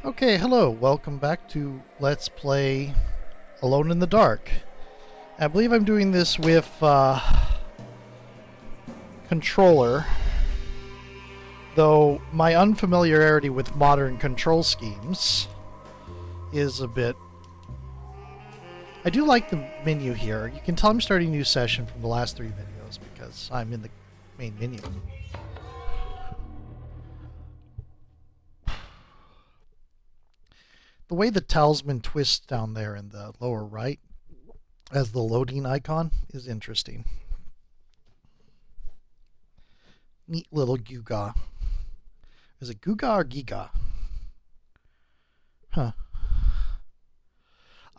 Okay, hello. Welcome back to Let's Play Alone in the Dark. I believe I'm doing this with controller, though my unfamiliarity with modern control schemes is a bit... I do like the menu here. You can tell I'm starting a new session from the last 3 videos because I'm in the main menu. The way the talisman twists down there in the lower right as the loading icon is interesting. Neat little Guga. Is it Guga or Giga? Huh.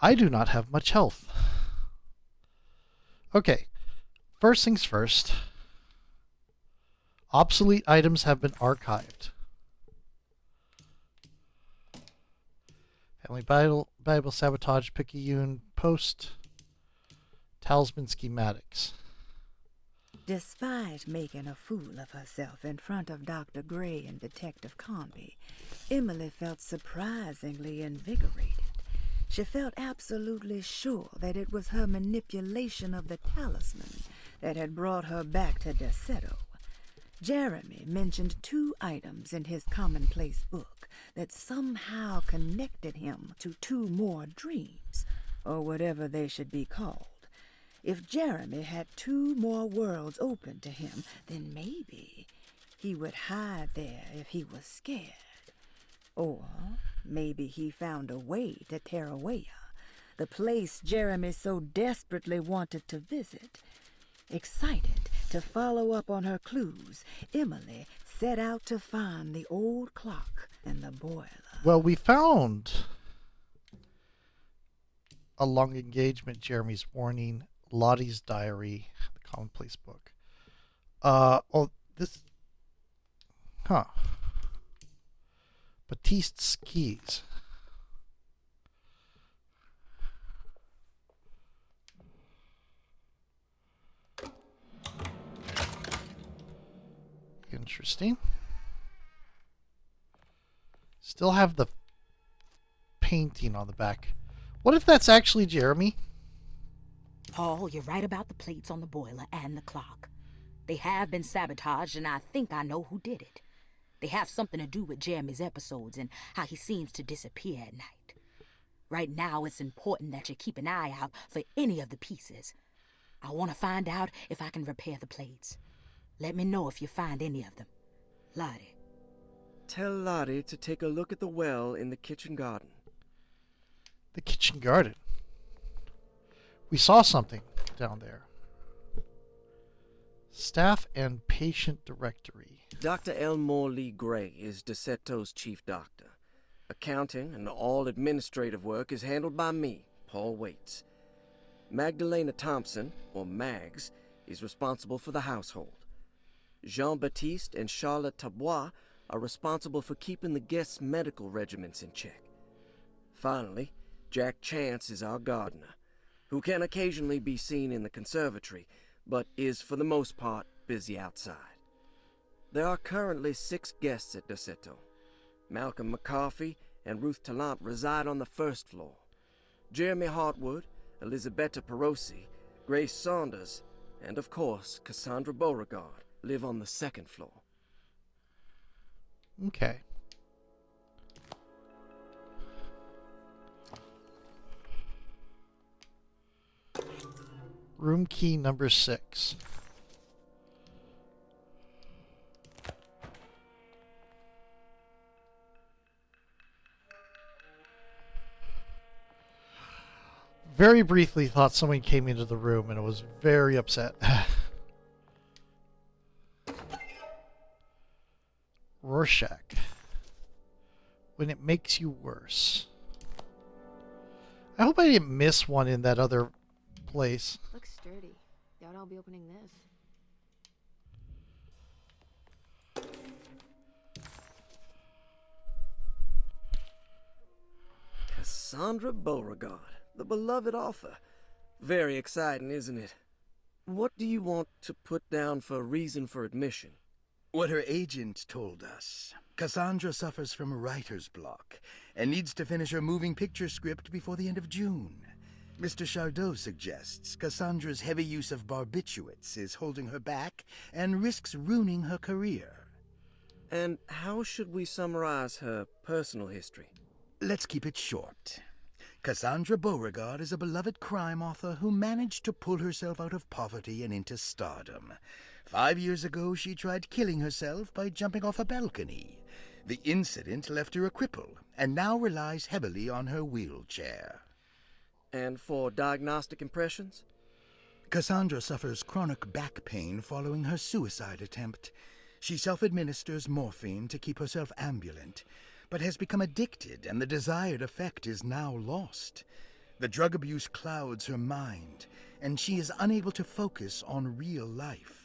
I do not have much health. Okay. First things first. Obsolete items have been archived. Family Bible Sabotage Picayune Post. Talisman Schematics. Despite making a fool of herself in front of Dr. Gray and Detective Conby, Emily felt surprisingly invigorated. She felt absolutely sure that it was her manipulation of the talisman that had brought her back to Desetto. Jeremy mentioned 2 items in his commonplace book that somehow connected him to 2 more dreams, or whatever they should be called. If Jeremy had 2 more worlds open to him, then maybe he would hide there if he was scared. Or maybe he found a way to Terrawea, the place Jeremy so desperately wanted to visit. Excited to follow up on her clues, Emily set out to find the old clock and the boiler. Well, we found a long engagement, Jeremy's warning, Lottie's diary, the commonplace book. This... Huh. Batiste's keys. Interesting. Still have the painting on the back. What if that's actually Jeremy? Paul, you're right about the plates on the boiler and the clock. They have been sabotaged, and I think I know who did it. They have something to do with Jeremy's episodes and how he seems to disappear at night. Right now, it's important that you keep an eye out for any of the pieces. I want to find out if I can repair the plates. Let me know if you find any of them. Lottie. Tell Lottie to take a look at the well in the kitchen garden. The kitchen garden. We saw something down there. Staff and patient directory. Dr. Elmore Lee Gray is Desetto's chief doctor. Accounting and all administrative work is handled by me, Paul Waits. Magdalena Thompson, or Mags, is responsible for the household. Jean-Baptiste and Charlotte Tabois are responsible for keeping the guests' medical regimens in check. Finally, Jack Chance is our gardener, who can occasionally be seen in the conservatory, but is for the most part busy outside. There are currently 6 guests at Desetto. Malcolm McCarthy and Ruth Tallant reside on the 1st floor. Jeremy Hartwood, Elisabetta Perosi, Grace Saunders, and of course Cassandra Beauregard live on the 2nd floor. Okay. Room key number 6. Very briefly thought someone came into the room and I was very upset. Rorschach. When it makes you worse. I hope I didn't miss one in that other place. Looks sturdy. Doubt I'll be opening this. Cassandra Beauregard, the beloved author. Very exciting, isn't it? What do you want to put down for reason for admission? What her agent told us. Cassandra suffers from writer's block and needs to finish her moving picture script before the end of June. Mr. Chardot suggests Cassandra's heavy use of barbiturates is holding her back and risks ruining her career. And how should we summarize her personal history? Let's keep it short. Cassandra Beauregard is a beloved crime author who managed to pull herself out of poverty and into stardom. 5 years ago, she tried killing herself by jumping off a balcony. The incident left her a cripple, and now relies heavily on her wheelchair. And for diagnostic impressions? Cassandra suffers chronic back pain following her suicide attempt. She self-administers morphine to keep herself ambulant, but has become addicted, and the desired effect is now lost. The drug abuse clouds her mind, and she is unable to focus on real life.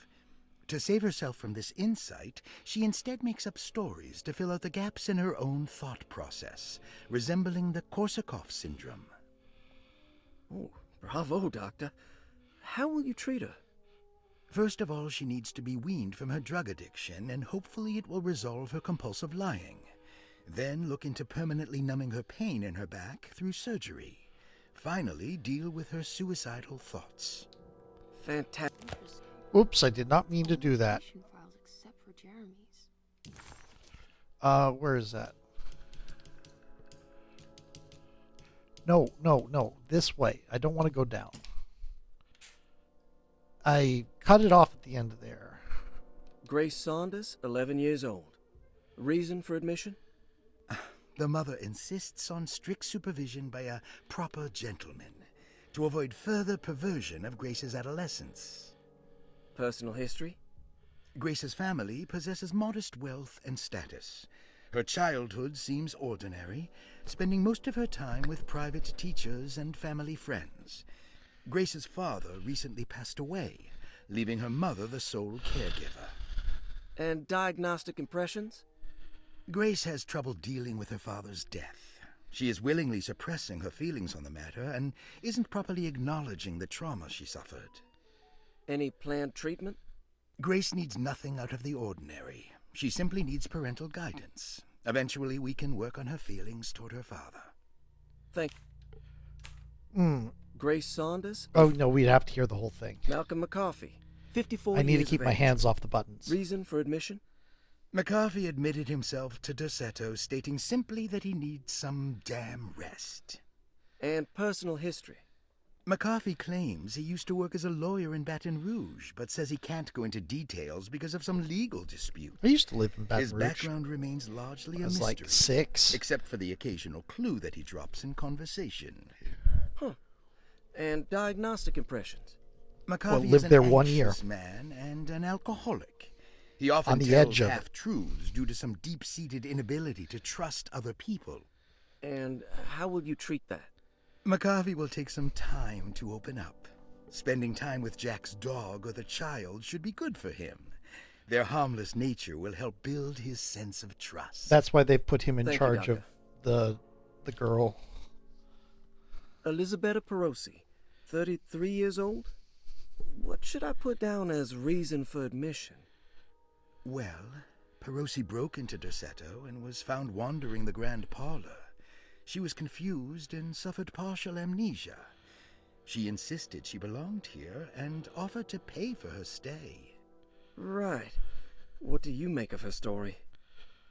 To save herself from this insight, she instead makes up stories to fill out the gaps in her own thought process, resembling the Korsakoff syndrome. Oh, bravo, Doctor. How will you treat her? First of all, she needs to be weaned from her drug addiction, and hopefully it will resolve her compulsive lying. Then look into permanently numbing her pain in her back through surgery. Finally, deal with her suicidal thoughts. Fantastic. Interesting. Oops, I did not mean to do that. Patient files except for Jeremy's. Where is that? No, no, no. This way. I don't want to go down. I cut it off at the end of there. Grace Saunders, 11 years old. Reason for admission? The mother insists on strict supervision by a proper gentleman to avoid further perversion of Grace's adolescence. Personal history? Grace's family possesses modest wealth and status. Her childhood seems ordinary, spending most of her time with private teachers and family friends. Grace's father recently passed away, leaving her mother the sole caregiver. And diagnostic impressions? Grace has trouble dealing with her father's death. She is willingly suppressing her feelings on the matter and isn't properly acknowledging the trauma she suffered. Any planned treatment? Grace needs nothing out of the ordinary. She simply needs parental guidance. Eventually, we can work on her feelings toward her father. Thank Grace Saunders? Oh, no, we'd have to hear the whole thing. Malcolm McCarthy, 54 I need to years keep of my age. hands off the buttons. Reason for admission? McCarthy admitted himself to Dorsetto, stating simply that he needs some damn rest. And personal history? McCarthy claims he used to work as a lawyer in Baton Rouge, but says he can't go into details because of some legal dispute. I used to live in Baton His Rouge. background remains largely I a was mystery, like 6. except for the occasional clue that he drops in conversation. Huh. And diagnostic impressions? McCarthy lived is there an 1 year. anxious man and an alcoholic. He often On the tells edge of it. half-truths due to some deep-seated inability to trust other people. And how will you treat that? McCarthy will take some time to open up. Spending time with Jack's dog or the child should be good for him. Their harmless nature will help build his sense of trust. That's why they put him in Thank you, charge of Doctor. the girl. Elisabetta Perosi, 33 years old? What should I put down as reason for admission? Well, Perosi broke into Dorsetto and was found wandering the grand parlor. She was confused and suffered partial amnesia. She insisted she belonged here and offered to pay for her stay. Right. What do you make of her story?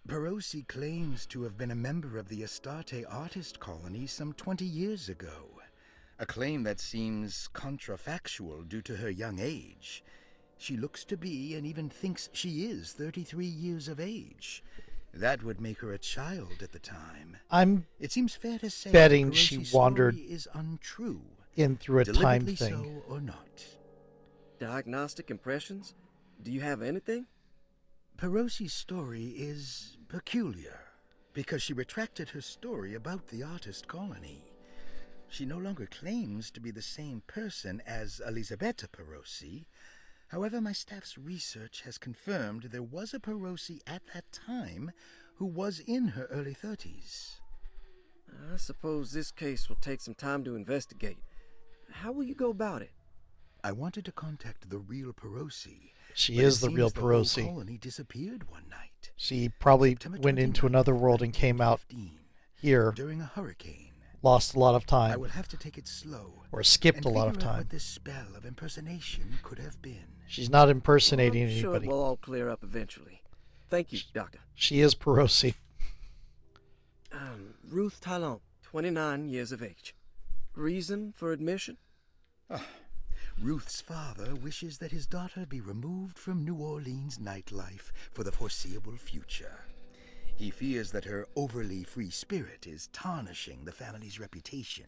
Perosi claims to have been a member of the Astarte artist colony some 20 years ago, a claim that seems contrafactual due to her young age. She looks to be and even thinks she is 33 years of age. That would make her a child at the time. I'm It seems fair to say betting that she Perosi's wandered story is untrue, in through a time deliberately thing. so or not. Diagnostic impressions? Do you have anything? Perosi's story is peculiar because she retracted her story about the artist colony. She no longer claims to be the same person as Elisabetta Perosi. However, my staff's research has confirmed there was a Perosi at that time who was in her early 30s. I suppose this case will take some time to investigate. How will you go about it? I wanted to contact the real Perosi She But it is the real seems the whole Perosi. colony disappeared one night. She probably September went into 29th, another world and came out 1915, here, during a hurricane. lost a lot of I time, will have to take it slow. or skipped and a lot of figure out time. what this spell of impersonation could have been. She's not impersonating I'm sure anybody. it will all clear up eventually. Thank you, Doctor. She is Perosi. Ruth Talon, 29 years of age. Reason for admission? Ruth's father wishes that his daughter be removed from New Orleans nightlife for the foreseeable future. He fears that her overly free spirit is tarnishing the family's reputation.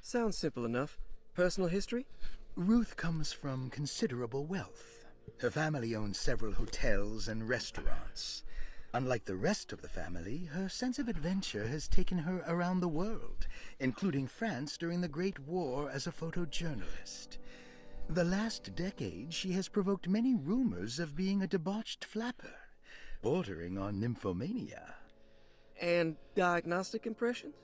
Sounds simple enough. Personal history? Ruth comes from considerable wealth. Her family owns several hotels and restaurants. Unlike the rest of the family, her sense of adventure has taken her around the world, including France during the Great War as a photojournalist. The last decade, she has provoked many rumors of being a debauched flapper, bordering on nymphomania. And diagnostic impressions?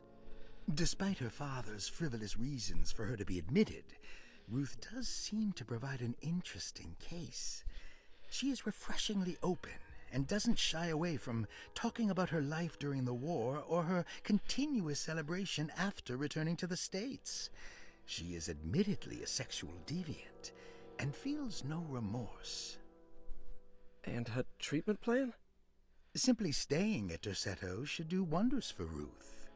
Despite her father's frivolous reasons for her to be admitted, Ruth does seem to provide an interesting case. She is refreshingly open and doesn't shy away from talking about her life during the war or her continuous celebration after returning to the States. She is admittedly a sexual deviant and feels no remorse. And her treatment plan? Simply staying at Derceto should do wonders for Ruth.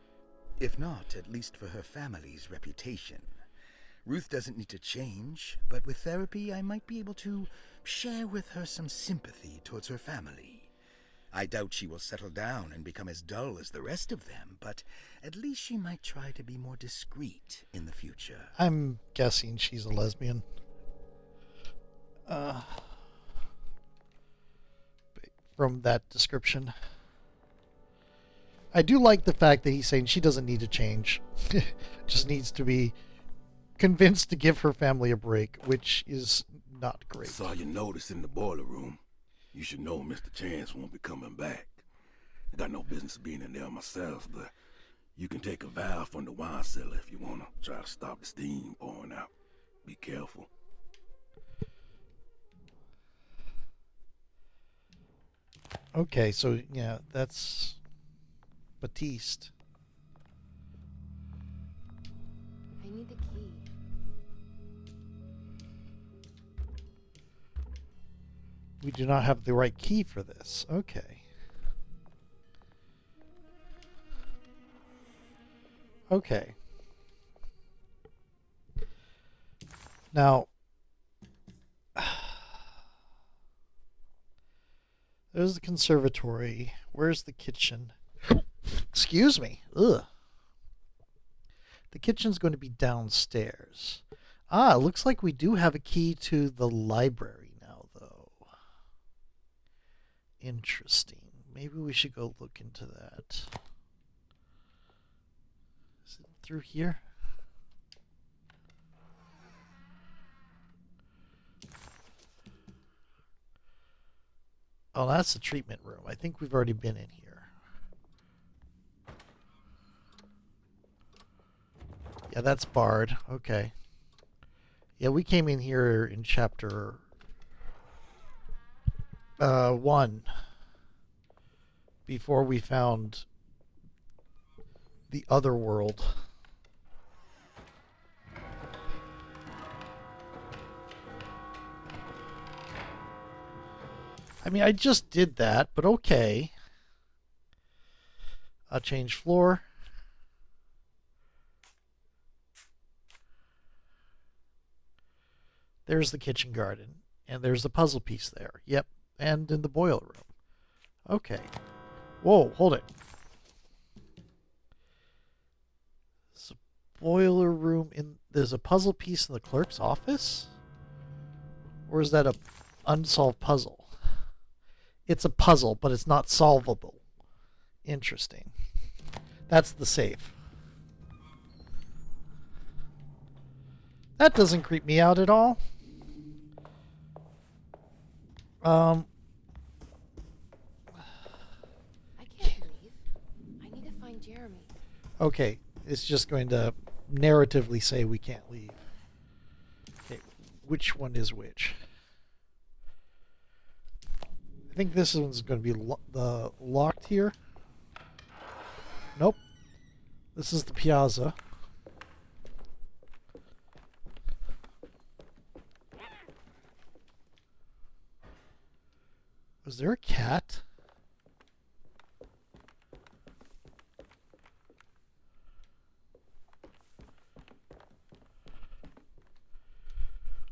If not, at least for her family's reputation. Ruth doesn't need to change, but with therapy I might be able to share with her some sympathy towards her family. I doubt she will settle down and become as dull as the rest of them, but at least she might try to be more discreet in the future. I'm guessing she's a lesbian. From that description. I do like the fact that he's saying she doesn't need to change. Just needs to be convinced to give her family a break, which is not great. Saw your notice in the boiler room. You should know Mr. Chance won't be coming back. I got no business being in there myself, but you can take a valve from the wine cellar if you want to try to stop the steam pouring out. Be careful. Okay, so yeah, that's Batiste. I need the key. We do not have the right key for this. Okay. Okay. Now, there's the conservatory. Where's the kitchen? Excuse me. Ugh. The kitchen's going to be downstairs. Ah, it looks like we do have a key to the library now, though. Interesting. Maybe we should go look into that. Is it through here? Oh, that's the treatment room. I think we've already been in here. Yeah, that's barred. Okay. Yeah, we came in here in chapter 1 before we found the other world. I mean, I just did that, but okay. I'll change floor. There's the kitchen garden. And there's the puzzle piece there. Yep. And in the boiler room. Okay. Whoa, hold it. There's a boiler room in... There's a puzzle piece in the clerk's office? Or is that a unsolved puzzle? It's a puzzle, but it's not solvable. Interesting. That's the safe. That doesn't creep me out at all. I can't leave. I need to find Jeremy. Okay, it's just going to narratively say we can't leave. Okay, which one is which? I think this one's going to be locked here. Nope. This is the piazza. Was there a cat?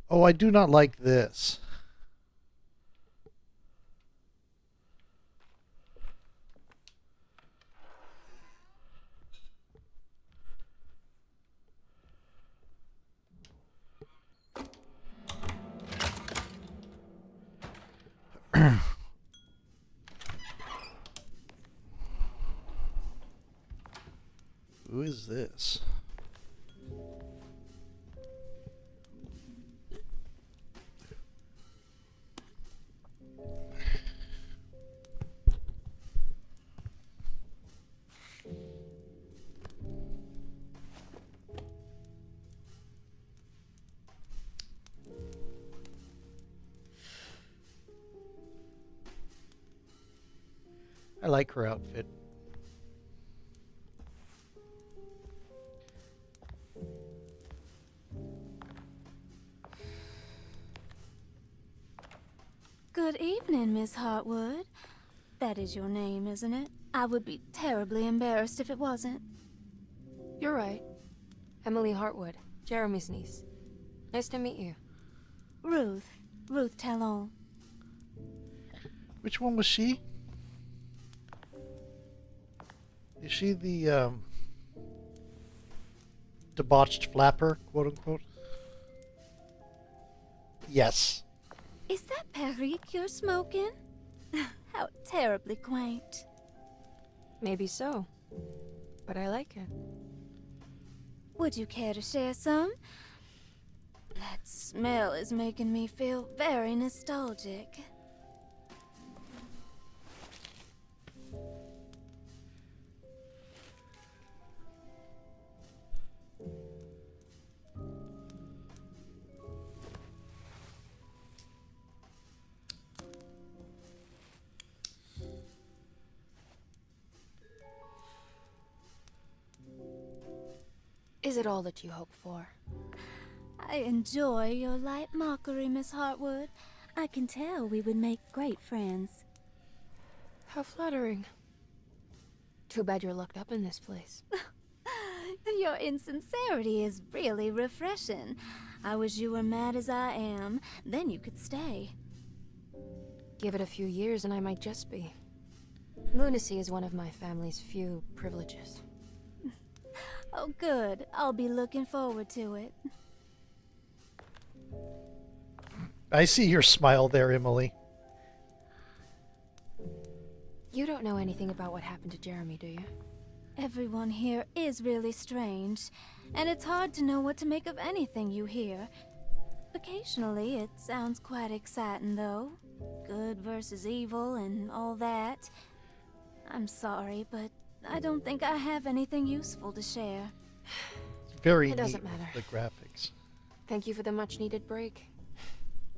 Oh, I do not like this. Who is this? I like her outfit. Good evening, Miss Hartwood. That is your name, isn't it? I would be terribly embarrassed if it wasn't. You're right. Emily Hartwood, Jeremy's niece. Nice to meet you. Ruth Talon. Which one was she? Is she the debauched flapper, quote unquote? Yes. Is that Perique you're smoking? How terribly quaint. Maybe so. But I like it. Would you care to share some? That smell is making me feel very nostalgic. Is it all that you hope for? I enjoy your light mockery, Miss Hartwood. I can tell we would make great friends. How flattering. Too bad you're locked up in this place. Your insincerity is really refreshing. I wish you were mad as I am. Then you could stay. Give it a few years and I might just be. Lunacy is one of my family's few privileges. Oh, good. I'll be looking forward to it. I see your smile there, Emily. You don't know anything about what happened to Jeremy, do you? Everyone here is really strange, and it's hard to know what to make of anything you hear. Occasionally, it sounds quite exciting, though. Good versus evil and all that. I'm sorry, but I don't think I have anything useful to share. It's very It doesn't neat, matter. the graphics. Thank you for the much-needed break.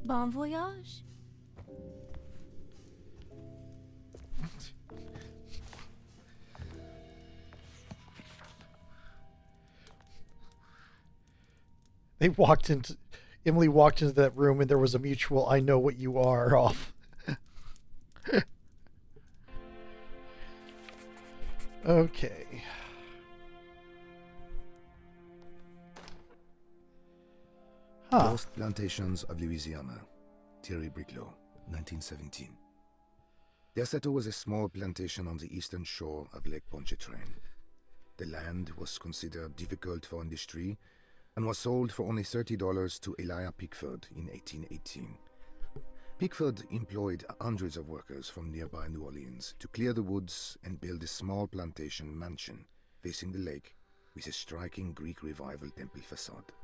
Bon voyage. Emily walked into that room and there was a mutual "I know what you are" off. Okay. Huh. Lost Plantations of Louisiana, Thierry Briclot, 1917. Derceto was a small plantation on the eastern shore of Lake Pontchartrain. The land was considered difficult for industry and was sold for only $30 to Elijah Pickford in 1818. Pickford employed hundreds of workers from nearby New Orleans to clear the woods and build a small plantation mansion facing the lake with a striking Greek Revival temple facade.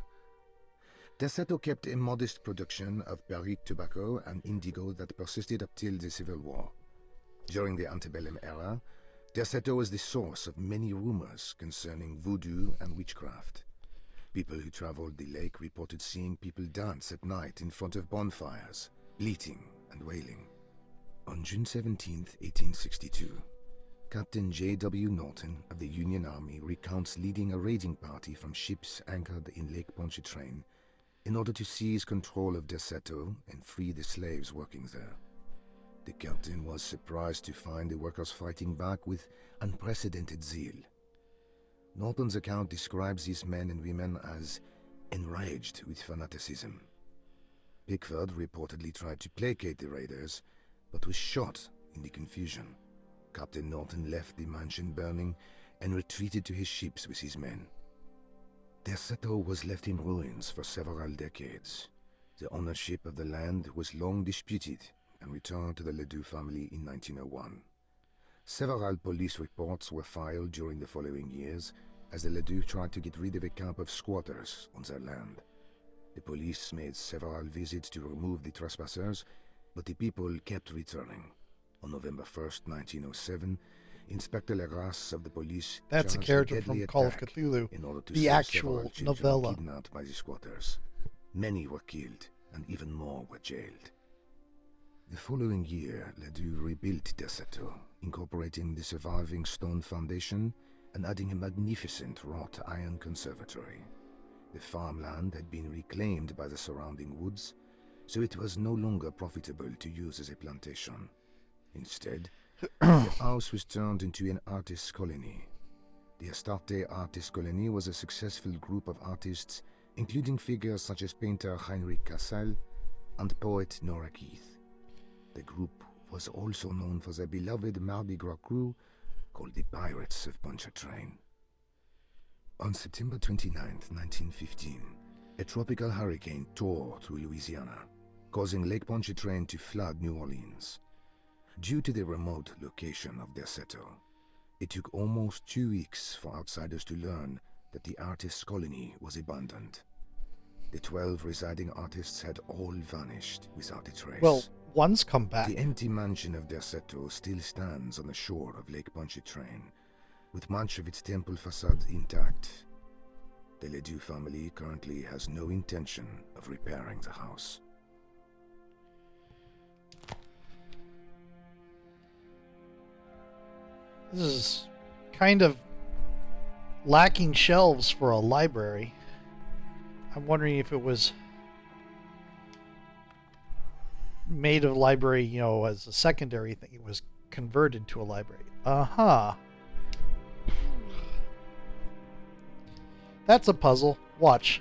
Derceto kept a modest production of Perique tobacco and indigo that persisted up till the Civil War. During the antebellum era, Derceto was the source of many rumors concerning voodoo and witchcraft. People who traveled the lake reported seeing people dance at night in front of bonfires, bleating and wailing. On June 17, 1862, Captain J.W. Norton of the Union Army recounts leading a raiding party from ships anchored in Lake Pontchartrain in order to seize control of Derceto and free the slaves working there. The captain was surprised to find the workers fighting back with unprecedented zeal. Norton's account describes these men and women as enraged with fanaticism. Pickford reportedly tried to placate the raiders, but was shot in the confusion. Captain Norton left the mansion burning and retreated to his ships with his men. Derceto was left in ruins for several decades. The ownership of the land was long disputed and returned to the Ledoux family in 1901. Several police reports were filed during the following years as the Ledoux tried to get rid of a camp of squatters on their land. The police made several visits to remove the trespassers, but the people kept returning. On November 1st, 1907, Inspector Legrasse of the police That's a charged character deadly from Call of attack Cthulhu, in order to the save actual several children novella. kidnapped by the squatters. Many were killed, and even more were jailed. The following year, Ledoux rebuilt Derceto, incorporating the surviving stone foundation and adding a magnificent wrought iron conservatory. The farmland had been reclaimed by the surrounding woods, so it was no longer profitable to use as a plantation. Instead, the house was turned into an artist's colony. The Astarte Artist Colony was a successful group of artists, including figures such as painter Heinrich Cassel and poet Nora Keith. The group was also known for their beloved Mardi Gras crew called the Pirates of Pontchartrain. On September 29, 1915, a tropical hurricane tore through Louisiana, causing Lake Pontchartrain to flood New Orleans. Due to the remote location of Derceto, it took almost 2 weeks for outsiders to learn that the artist's colony was abandoned. The 12 residing artists had all vanished without a trace. Well, one's come back. The empty mansion of Derceto still stands on the shore of Lake Pontchartrain, with much of its temple facade intact. The Ledoux family currently has no intention of repairing the house. This is kind of lacking shelves for a library. I'm wondering if it was made a library, you know, as a secondary thing. It was converted to a library. Uh-huh. That's a puzzle. Watch.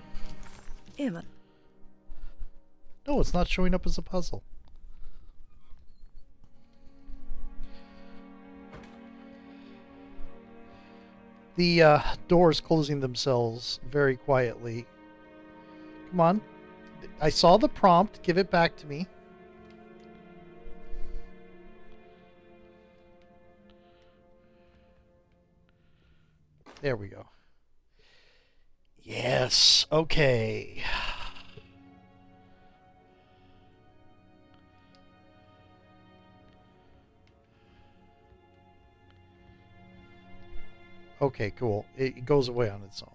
Emma, No, it's not showing up as a puzzle. The doors closing themselves very quietly. Come on. I saw the prompt. Give it back to me. There we go. Yes. Okay. Okay, cool. It goes away on its own.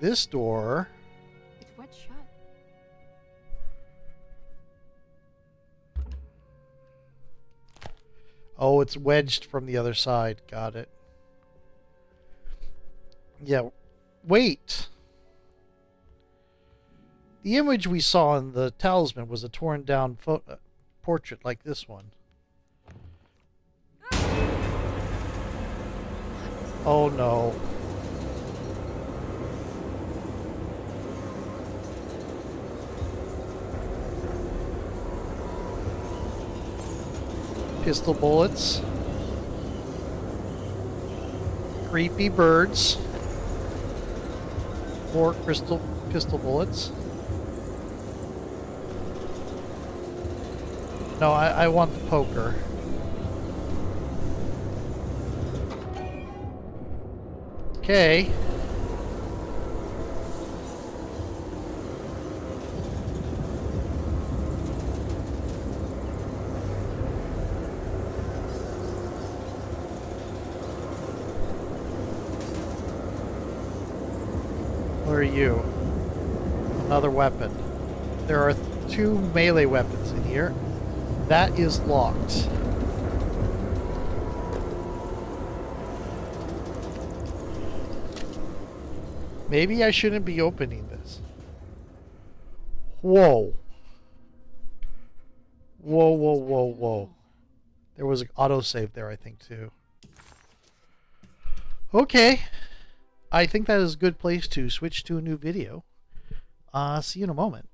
This door... It's wet shut. Oh, it's wedged from the other side. Got it. Yeah. Wait. The image we saw in the talisman was a torn down portrait like this one. Oh no. Pistol bullets. Creepy birds. More pistol bullets. No, I want the poker. Okay. are you? Another weapon. There are 2 melee weapons in here. That is locked. Maybe I shouldn't be opening this. Whoa. Whoa, whoa, whoa, whoa. There was an autosave there, I think, too. Okay. I think that is a good place to switch to a new video. See you in a moment.